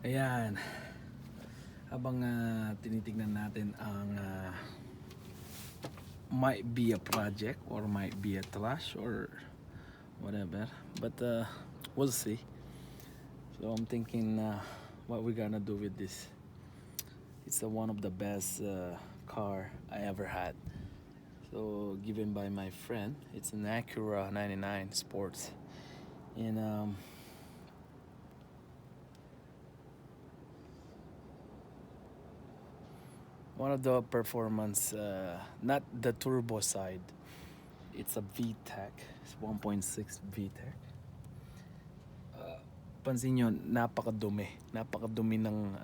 Ayan, habang tinitignan natin ang might be a project or might be a trash or whatever, but we'll see. So I'm thinking what we're gonna do with this. It's one of the best car I ever had. So given by my friend, it's an Acura 99 Sports, and one of the performance, not the turbo side. It's a VTEC. It's 1.6 VTEC. Pansin nyo, napakadumi. Napakadumi ng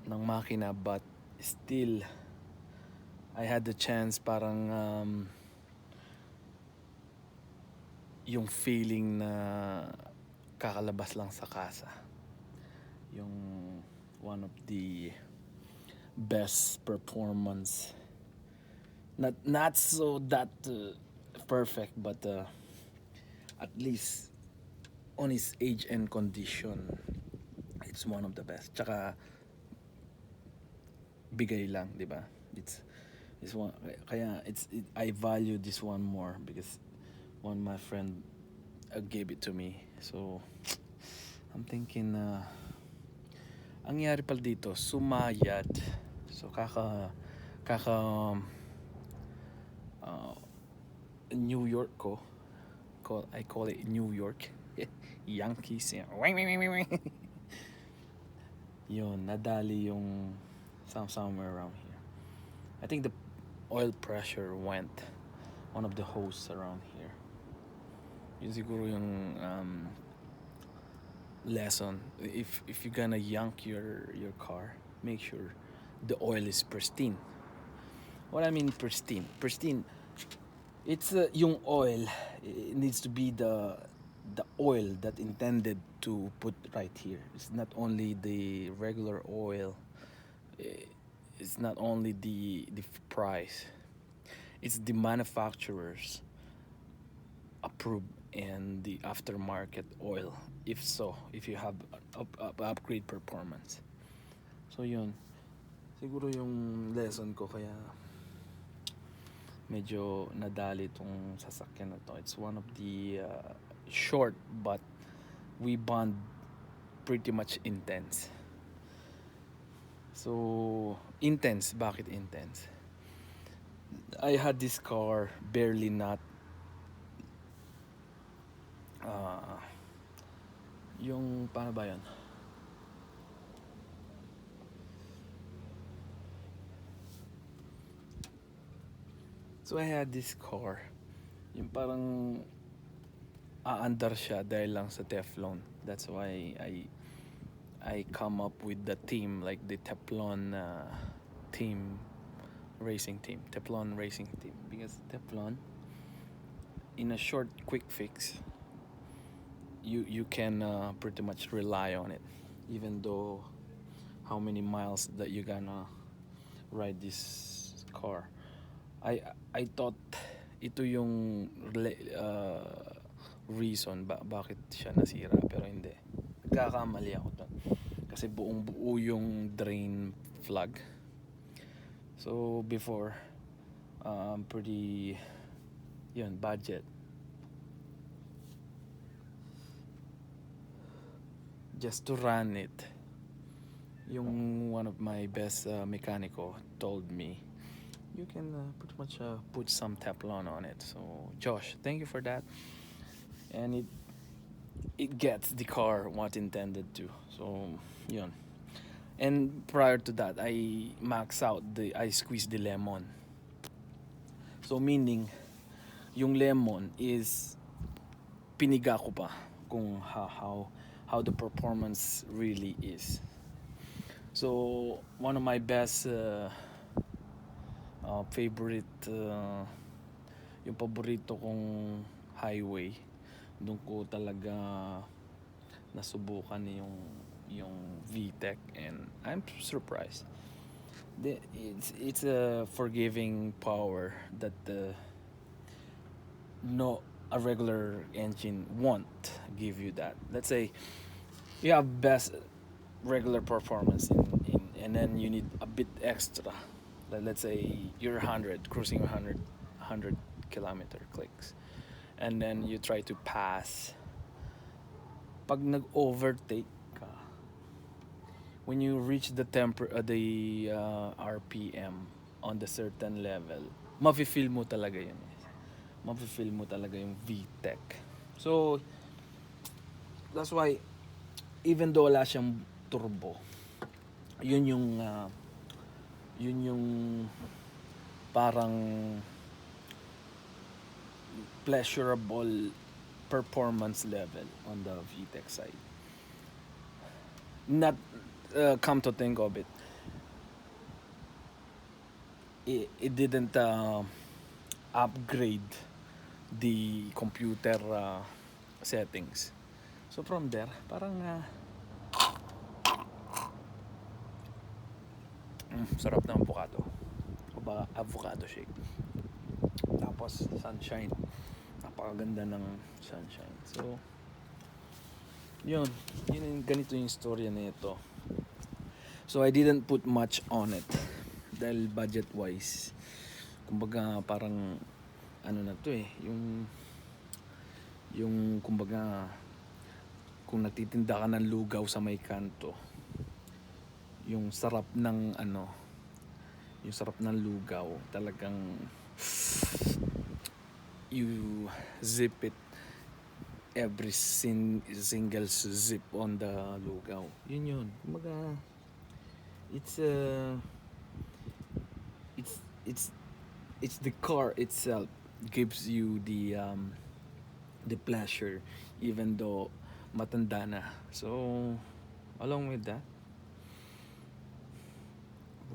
makina, but still I had the chance parang yung feeling na kakalabas lang sa kasa. Yung one of the best performance, not so that perfect, but at least on his age and condition, it's one of the best. Tsaka bigay lang, di ba? It's one, kaya I value this one more because one my friend gave it to me. So I'm thinking ang nangyari pala dito, sumayad. So kaka New York ko. I call it New York. Yankees. Yun, nadali yung somewhere around here. I think the oil pressure went one of the hoses around here. Yun siguro yung lesson. If you're gonna yank your car, make sure the oil is pristine. What I mean pristine, it's yung oil, it needs to be the oil that intended to put right here. It's not only the regular oil. It's not only the price. It's the manufacturers approve and the aftermarket oil. If so, if you have upgrade performance. So yun. Siguro yung lesson ko kaya medyo nadali tong sasakyan na to. It's one of the short but we bond pretty much intense. So intense, bakit intense? I had this car barely not yung paano ba yun? So I had this car, yung parang aandar siya dahil lang sa Teflon. That's why I come up with the team, like the Teflon team, Teflon racing team, because Teflon, in a short quick fix, you can pretty much rely on it, even though how many miles that you gonna ride this car. I thought ito yung reason bakit siya nasira, pero hindi. Nagkakamali ako doon. Kasi buong buo yung drain plug. So before, pretty yun, budget. Just to run it. Yung one of my best mechanico told me, you can pretty much put some Teflon on it. So Josh, thank you for that. And it gets the car what intended to. So yun. And prior to that, I squeezed the lemon. So meaning, yung lemon is piniga ko pa kung how the performance really is. So one of my best favorite, yung paborito kong highway, doon ko talaga nasubukan yung VTEC, and I'm surprised. It's a forgiving power that no a regular engine won't give you that. Let's say You have best regular performance and then you need a bit extra. Let's say you're 100 cruising 100 kilometer clicks, and then you try to pass. Pag nag-overtake ka, when you reach the RPM on the certain level, mafe-feel mo talaga yun. Mafe-feel mo talaga yung VTEC. So, that's why, even though wala siyang turbo, yun yung, yun yung parang pleasurable performance level on the VTEC side. Not, come to think of it, it didn't upgrade the computer settings. So from there, parang sarap ng avocado. O ba avocado shake. Tapos sunshine. Napakaganda ng sunshine. So yun yung ganito yung storya nito. So I didn't put much on it dahil budget wise, kumbaga parang ano na to yung kumbaga kung nagtitinda ka ng lugaw sa may kanto, yung sarap ng yung sarap ng lugaw talagang you zip it every single zip on the lugaw. Yun kumbaga it's it's the car itself gives you the pleasure even though matanda na. So along with that,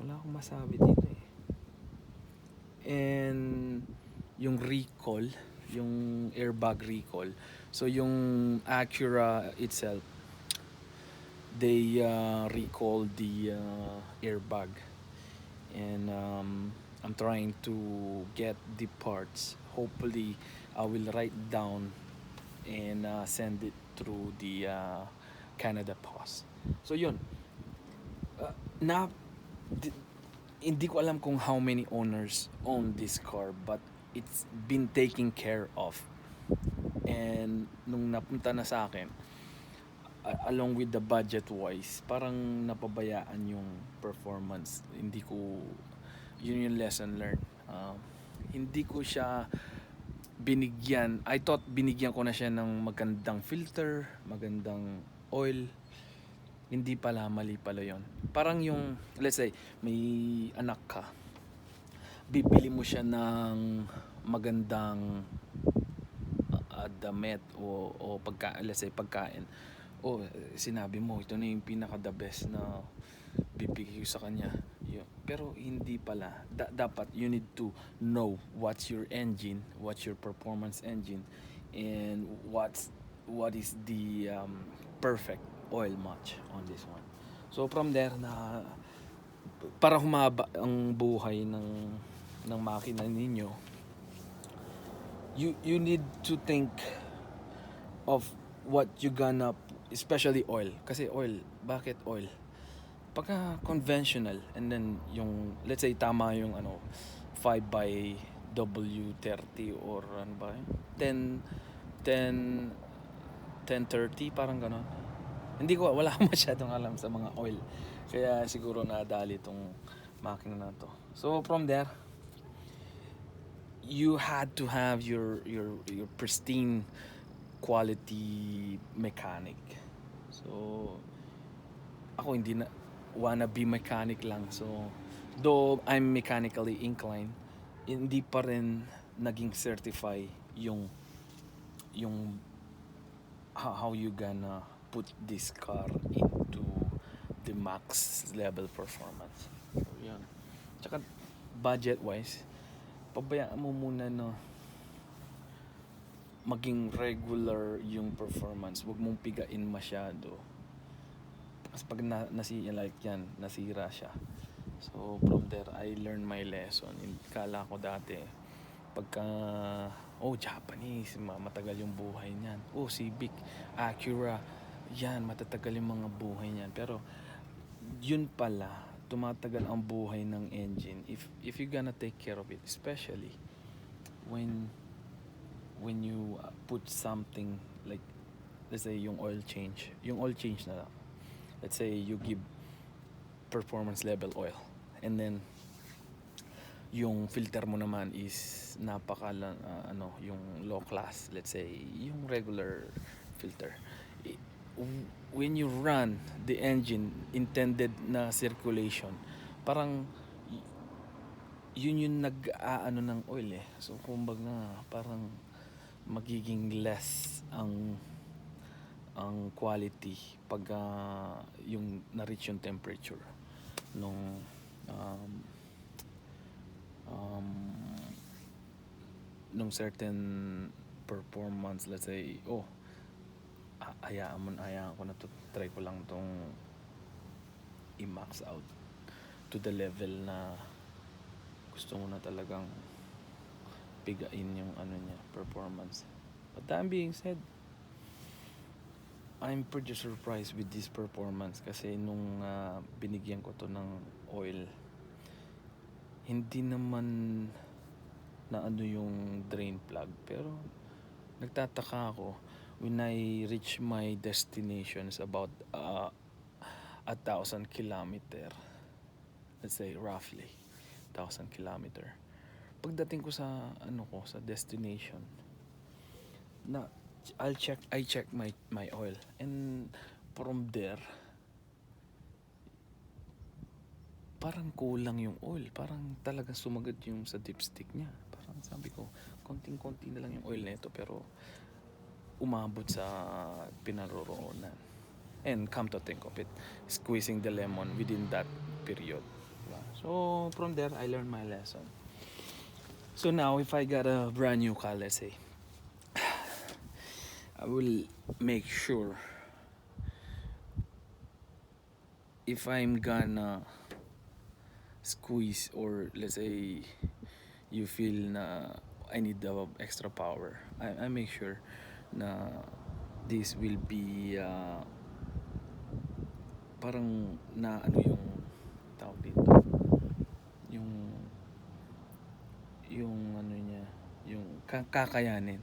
wala akong masabi dito eh. And yung recall, yung airbag recall, so yung Acura itself, they recall the airbag, and I'm trying to get the parts. Hopefully I will write down and send it through the Canada Post. So yun, na di- hindi ko alam kung how many owners own this car, but it's been taken care of. And nung napunta na sa akin, along with the budget wise, parang napabayaan yung performance. Hindi ko, yun yung lesson learned. Hindi ko siya binigyan. I thought binigyan ko na siya ng magandang filter, magandang oil. Hindi pala, mali pala yon. Parang yung, let's say, may anak ka, bibili mo siya ng magandang damit o let's say pagkain. Sinabi mo ito na yung pinaka the best na bibigay ko sa kanya. Pero hindi pala. Dapat you need to know what's your engine, what's your performance engine, and what is the perfect oil match on this one. So from there, na para humaba ang buhay ng makina ninyo, you need to think of what you gonna, especially oil. Kasi oil, bakit oil? Pagka conventional, and then yung, let's say tama yung 5 by W30 or ano ba yun? 10 1030, parang ganon. Hindi ko, wala akong masyadong alam sa mga oil. Kaya siguro nadali itong makina na to. So from there, you had to have your pristine quality mechanic. So ako hindi na wanna be mechanic lang. So though I'm mechanically inclined, hindi pa rin naging certify yung how you gonna put this car into the max level performance. So yun. Tsaka budget wise, pabayaan mo muna maging regular yung performance. Huwag mong pigain masyado. Kasi pag nasira siya. So from there, I learned my lesson. Kala ko dati, pagka, Japanese, matagal yung buhay niyan. Civic, Acura, yan, matatagal yung mga buhay niyan. Pero yun pala, tumatagal ang buhay ng engine if you gonna take care of it, especially when you put something like, let's say yung oil change na lang. Let's say you give performance level oil, and then yung filter mo naman is yung low class, let's say yung regular filter. When you run the engine intended na circulation, parang yun yung nag-aano ng oil eh. So kumbaga parang magiging less ang quality pag yung na-reach yung temperature nung um, um, nung certain performance. Let's say hayaan ko na to, try ko lang tong i-max out to the level na gusto mo na talagang pigain yung performance. But that being said, I'm pretty surprised with this performance kasi nung binigyan ko to ng oil, hindi naman na yung drain plug, pero nagtataka ako when I reach my destination is about 1,000 kilometer, let's say roughly 1,000 kilometer. Pagdating ko sa sa destination, na I check my oil, and from there parang kulang yung oil, parang talagang sumagat yung sa dipstick niya. Parang sabi ko, konting-konti na lang yung oil nito, pero umabot sa pinaroroonan. And come to think of it, squeezing the lemon within that period. So from there I learned my lesson. So now if I got a brand new car, let's say, I will make sure if I'm gonna squeeze, or let's say you feel na I need the extra power, I make sure na this will be parang na yung tawag dito, yung niya, yung kakayanin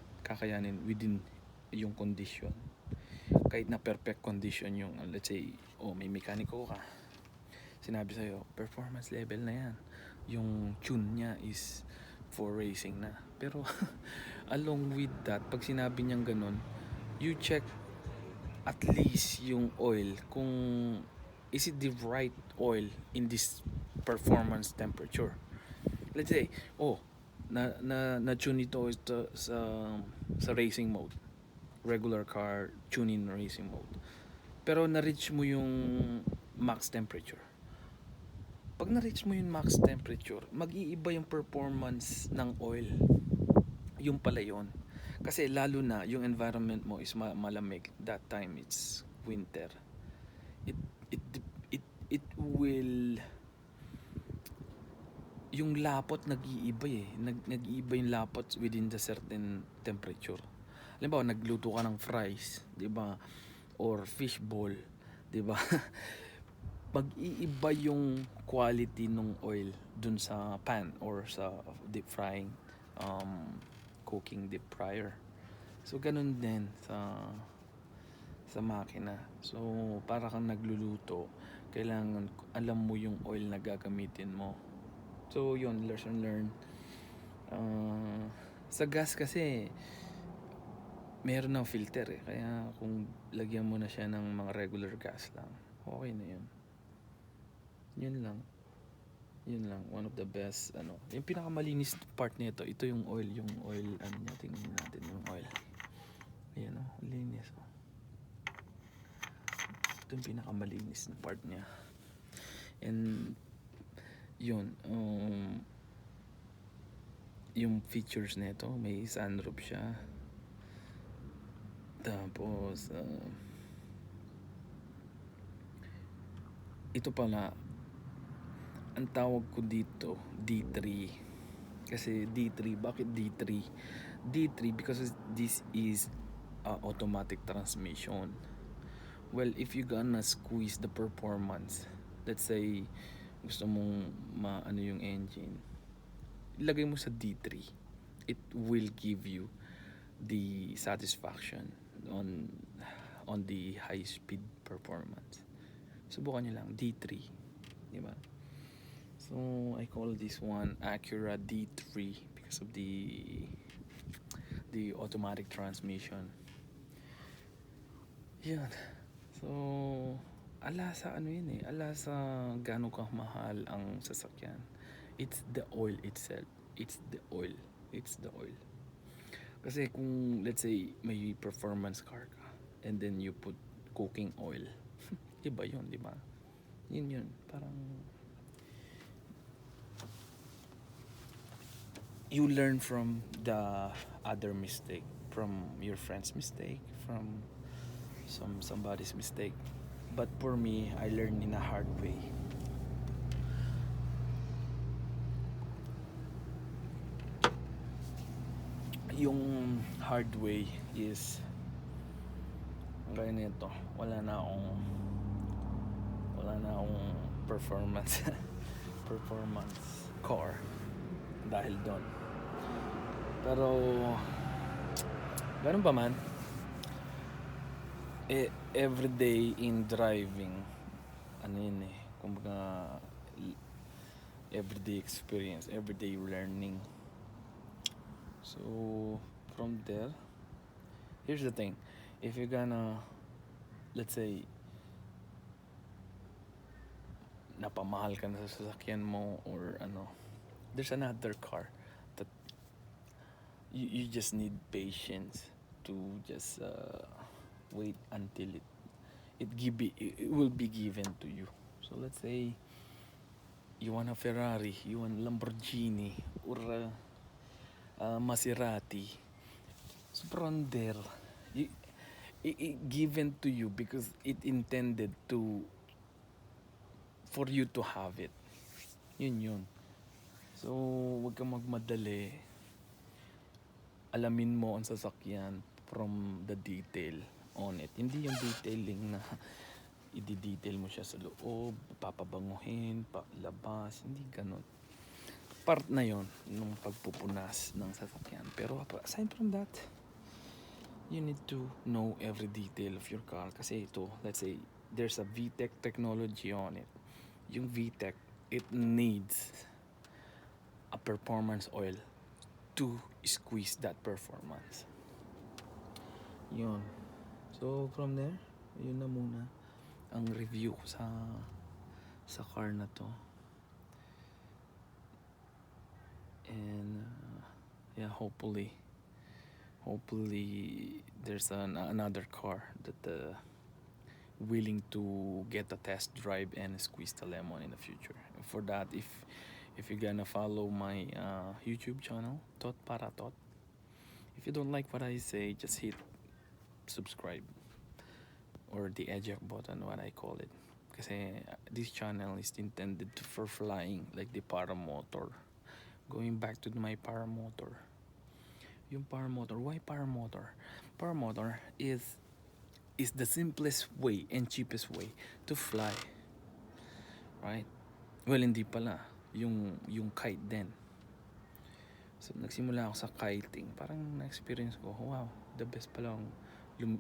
within yung condition. Kahit na perfect condition yung let's say may mekaniko ka, sinabi sa'yo performance level na yan, yung tune niya is for racing na, pero along with that, pag sinabi niyang ganun, you check at least yung oil, kung is it the right oil in this performance temperature. Let's say na tune ito sa racing mode, regular car tuning racing mode, pero na-reach mo yung max temperature. Pag na-reach mo yung max temperature, mag-iiba yung performance ng oil. Yung pala yun. Kasi lalo na yung environment mo is malamig. That time it's winter. It will, yung lapot nag-iiba eh. Nag-iiba yung lapot within the certain temperature. Halimbawa, nagluto ka ng fries, 'di ba? Or fishball, 'di ba? Mag-iiba yung quality ng oil dun sa pan or sa deep frying, cooking deep fryer. So ganun din sa makina. So para kang nagluluto, kailangan alam mo yung oil na gagamitin mo. So yun, lesson learned. Sa gas kasi meron ng filter eh, kaya kung lagyan mo na siya ng mga regular gas lang, okay na yun. Yun lang, one of the best yung pinakamalinis part nito, ito yung oil niya. Tingnan natin yung oil. Ayan linis. Ito yung pinakamalinis na part niya. And yun, yung features nito, may sunroof siya. Tapos ito pala, ang tawag ko dito D3. Kasi D3, bakit D3? D3 because this is automatic transmission. Well, if you gonna squeeze the performance, let's say gusto mong maano yung engine, ilagay mo sa D3. It will give you the satisfaction on the high speed performance. Subukan nyo lang D3, di ba? So I call this one Acura D3 because of the automatic transmission. Yun. So ala sa ano yun eh, ala sa gaano ka mahal ang sasakyan. It's the oil itself. It's the oil. It's the oil. Kasi kung let's say may performance car ka and then you put cooking oil, iba yun, di ba? Yun. Parang you learn from the other mistake, from your friend's mistake, from somebody's mistake. But for me, I learned in a hard way. Yung hard way is gaya nito, wala na akong performance performance car dahil doon. Pero ganun pa man, everyday in driving, ano yun eh, kumbaga everyday experience, everyday learning. So from there, here's the thing, if you're gonna, let's say napamahal ka na sa sasakyan mo or ano, there's another car that you just need patience to just wait until it will be given to you. So let's say you want a Ferrari, you want Lamborghini or Maserati. So from there, given to you because it intended for you to have it. Yun. So wag kang magmadali. Alamin mo ang sasakyan from the detail on it. Hindi yung detailing na i-detail mo siya sa loob, papabanguhin, labas, hindi ganun. Part na yon nung pagpupunas ng sasakyan. Pero aside from that, you need to know every detail of your car. Kasi ito, let's say, there's a VTEC technology on it. Yung VTEC, it needs a performance oil to squeeze that performance. Yun. So, from there, yun na muna ang review ko sa car na to. And yeah, hopefully there's another car that willing to get a test drive and squeeze the lemon in the future. For that, if you're gonna follow my YouTube channel, Tot Para Tot, if you don't like what I say, just hit subscribe or the eject button, what I call it. Kasi this channel is intended for flying like the paramotor. Going back to my paramotor. Yung paramotor, why paramotor? Paramotor is the simplest way and cheapest way to fly. Right? Well, hindi pala. Yung kite din. So, nagsimula ako sa kiting. Parang na-experience ko, wow, the best pala ang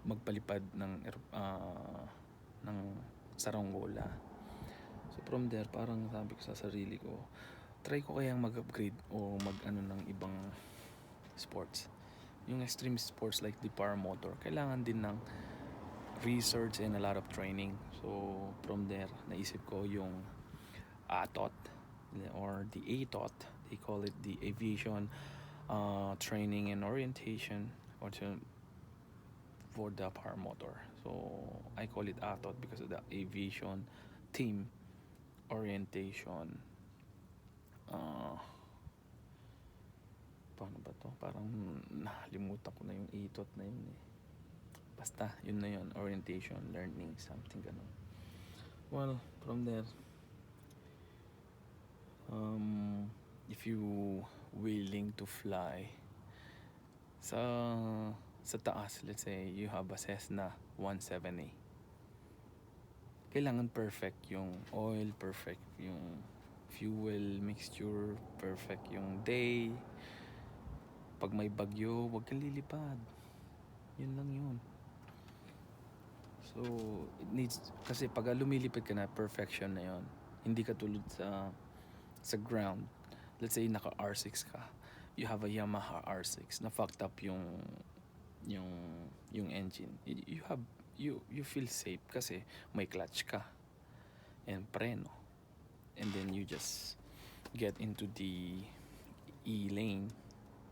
magpalipad ng saranggola. So, from there, parang sabi ko sa sarili ko, try ko kayang mag-upgrade o mag-ano ng ibang sports. Yung extreme sports like the paramotor, kailangan din ng research and a lot of training. So, from there, naisip ko yung ATOT or the ATOT. They call it the Aviation Training and Orientation for the paramotor. So, I call it ATOT because of the Aviation Team Orientation. Paano ba to? Parang nakalimutan ko na yung ATOT na yun eh. Basta, yun na yun. Orientation, learning, something ganun. Well, from there, if you willing to fly sa taas, let's say you have a Cessna 170, kailangan perfect yung oil, perfect yung fuel mixture, perfect yung day. Pag may bagyo, huwag kang lilipad. Yun lang yun. So, it needs, kasi pag lumilipad ka na, perfection na yun. Hindi ka tulad sa ground. Let's say naka R6 ka. You have a Yamaha R6 na fucked up yung yung engine. You have you feel safe kasi may clutch ka and preno. And then you just get into the E lane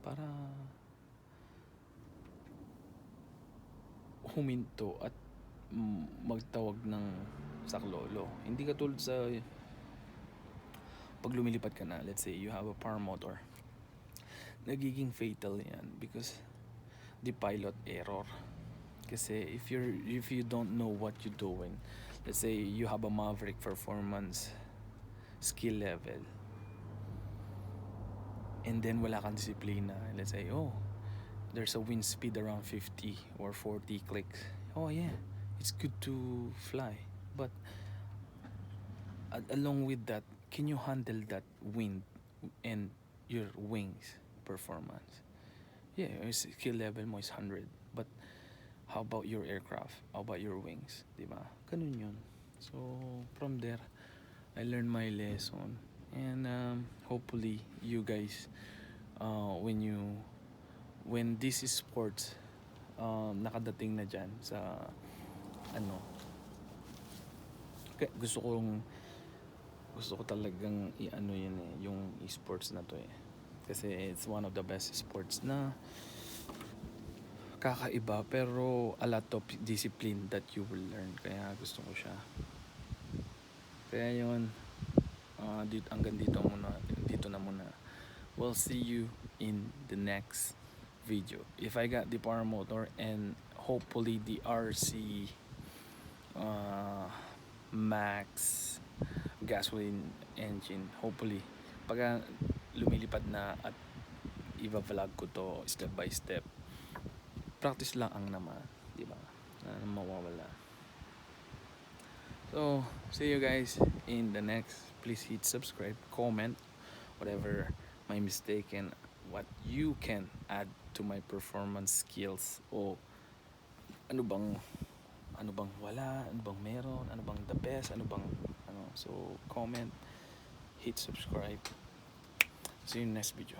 para huminto at magtawag ng saklolo. Hindi ka tulad sa pag lumilipad ka na, let's say you have a power motor, nagiging fatal yan because the pilot error. Kasi if you don't know what you're doing, let's say you have a Maverick performance skill level, and then wala kang disiplina, let's say, oh, there's a wind speed around 50 or 40 clicks. Oh yeah, it's good to fly, but along with that, can you handle that wind and your wings performance? Yeah, your skill level mo is 100, but how about your aircraft? How about your wings? Diba? Ganun yun. So, from there, I learned my lesson. And hopefully, you guys, when this is sports, nakadating na dyan sa, ano, gusto ko talagang i-ano yun eh, yung esports na to eh. Kasi it's one of the best sports na kakaiba, pero a lot of discipline that you will learn. Kaya gusto ko siya. Kaya yun, hanggang dito na muna. We'll see you in the next video. If I got the power motor and hopefully the RC Max gasoline engine, hopefully pag lumilipad na at i-vlog ko to step by step, practice lang ang naman, di ba? Mawawala. So, see you guys in the next. Please hit subscribe, comment, whatever my mistake and what you can add to my performance skills, o ano bang wala, ano bang meron, ano bang the best, ano bang ano. So comment, hit subscribe. See you in next video.